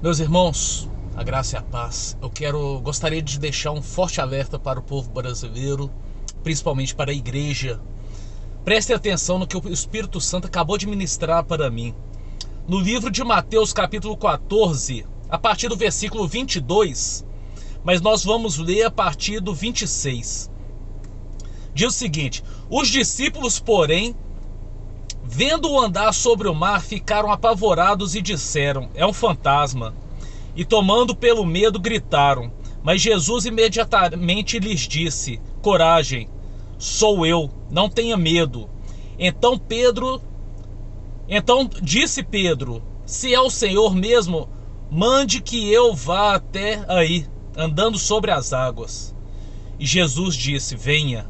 Meus irmãos, a graça e a paz. Gostaria de deixar um forte alerta para o povo brasileiro, principalmente para a igreja. Prestem atenção no que o Espírito Santo acabou de ministrar para mim. No livro de Mateus, capítulo 14, a partir do versículo 22, mas nós vamos ler a partir do 26. Diz o seguinte: os discípulos, porém, vendo-o andar sobre o mar, ficaram apavorados e disseram: é um fantasma. E tomando pelo medo, gritaram. Mas Jesus imediatamente lhes disse: coragem, sou eu, não tenha medo. Então disse Pedro: se é o Senhor mesmo, mande que eu vá até aí, andando sobre as águas. E Jesus disse: venha.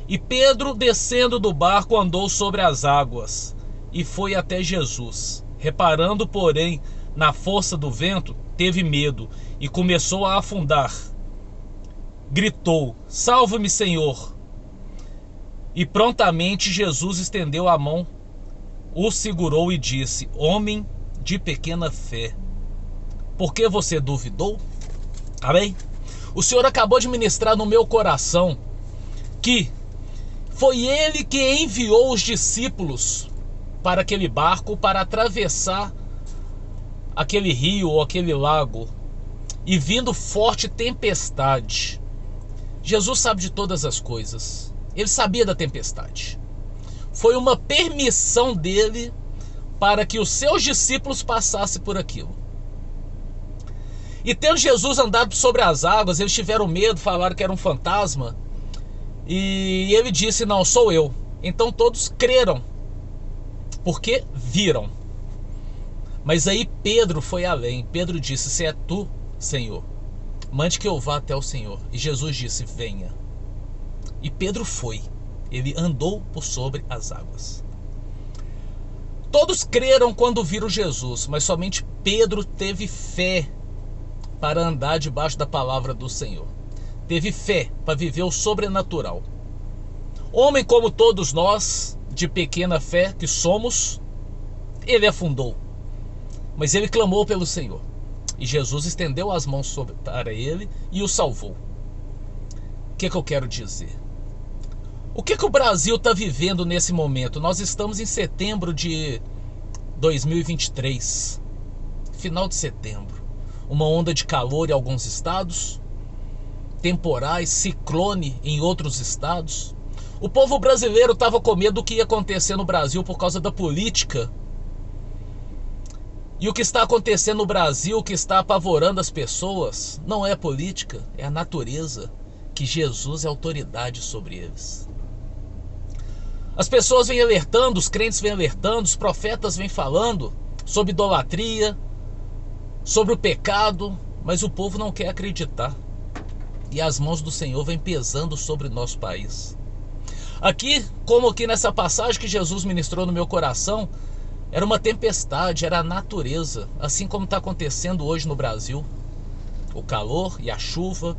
E Pedro, descendo do barco, andou sobre as águas e foi até Jesus. Reparando, porém, na força do vento, teve medo e começou a afundar. Gritou: salva-me, Senhor! E prontamente Jesus estendeu a mão, o segurou e disse: homem de pequena fé, por que você duvidou? Amém? O Senhor acabou de ministrar no meu coração que foi Ele que enviou os discípulos para aquele barco para atravessar aquele rio ou aquele lago, e vindo forte tempestade. Jesus sabe de todas as coisas. Ele sabia da tempestade. Foi uma permissão dele para que os seus discípulos passassem por aquilo. E tendo Jesus andado sobre as águas, eles tiveram medo, falaram que era um fantasma. E ele disse: não, sou eu. Então todos creram, porque viram. Mas aí Pedro foi além. Pedro disse: se é tu, Senhor, mande que eu vá até o Senhor. E Jesus disse: venha. E Pedro foi. Ele andou por sobre as águas. Todos creram quando viram Jesus, mas somente Pedro teve fé para andar debaixo da palavra do Senhor. Teve fé para viver o sobrenatural. Homem como todos nós, de pequena fé que somos, ele afundou. Mas ele clamou pelo Senhor. E Jesus estendeu as mãos para ele e o salvou. O que eu quero dizer? O que o Brasil está vivendo nesse momento? Nós estamos em setembro de 2023. Final de setembro. Uma onda de calor em alguns estados. Temporais, ciclone em outros estados. O povo brasileiro estava com medo do que ia acontecer no Brasil por causa da política. E o que está acontecendo no Brasil, o que está apavorando as pessoas, não é a política, é a natureza, que Jesus é autoridade sobre eles. As pessoas vêm alertando, os crentes vêm alertando, os profetas vêm falando sobre idolatria, sobre o pecado, mas o povo não quer acreditar. E as mãos do Senhor vêm pesando sobre o nosso país. Aqui, como aqui nessa passagem que Jesus ministrou no meu coração, era uma tempestade, era a natureza, assim como está acontecendo hoje no Brasil. O calor e a chuva,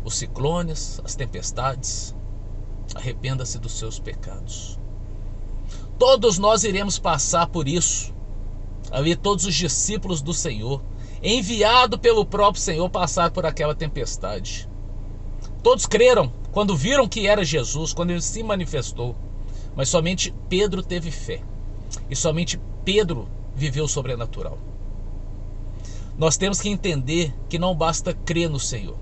os ciclones, as tempestades. Arrependa-se dos seus pecados. Todos nós iremos passar por isso. Ali todos os discípulos do Senhor, enviado pelo próprio Senhor, passaram por aquela tempestade. Todos creram quando viram que era Jesus, quando ele se manifestou. Mas somente Pedro teve fé. E somente Pedro viveu o sobrenatural. Nós temos que entender que não basta crer no Senhor.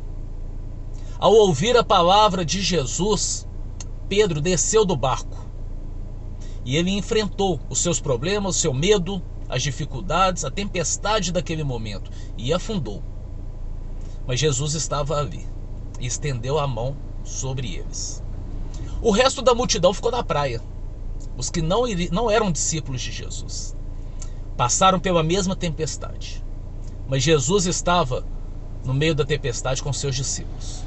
Ao ouvir a palavra de Jesus, Pedro desceu do barco. E ele enfrentou os seus problemas, o seu medo, as dificuldades, a tempestade daquele momento. E afundou. Mas Jesus estava ali e estendeu a mão sobre eles. O resto da multidão ficou na praia. Os que não eram discípulos de Jesus passaram pela mesma tempestade. Mas Jesus estava no meio da tempestade com seus discípulos.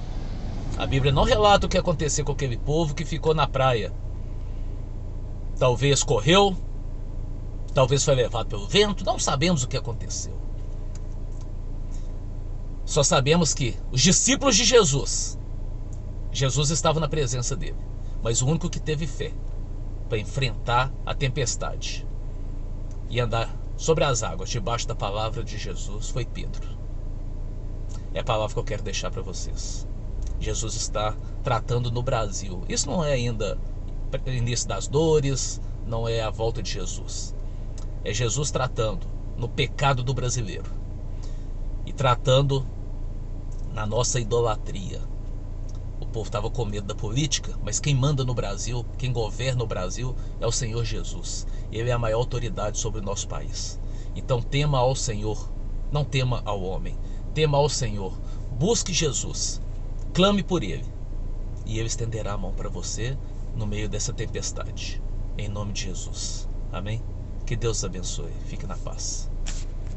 A Bíblia não relata o que aconteceu com aquele povo que ficou na praia. Talvez correu, talvez foi levado pelo vento, não sabemos o que aconteceu. Só sabemos que os discípulos de Jesus estava na presença dele, mas o único que teve fé para enfrentar a tempestade e andar sobre as águas, debaixo da palavra de Jesus, foi Pedro. É a palavra que eu quero deixar para vocês. Jesus está tratando no Brasil. Isso não é ainda o início das dores, não é a volta de Jesus. É Jesus tratando no pecado do brasileiro e tratando na nossa idolatria. O povo estava com medo da política, mas quem manda no Brasil, quem governa o Brasil é o Senhor Jesus. Ele é a maior autoridade sobre o nosso país. Então tema ao Senhor, não tema ao homem. Tema ao Senhor, busque Jesus, clame por Ele, e Ele estenderá a mão para você no meio dessa tempestade. Em nome de Jesus. Amém? Que Deus abençoe. Fique na paz.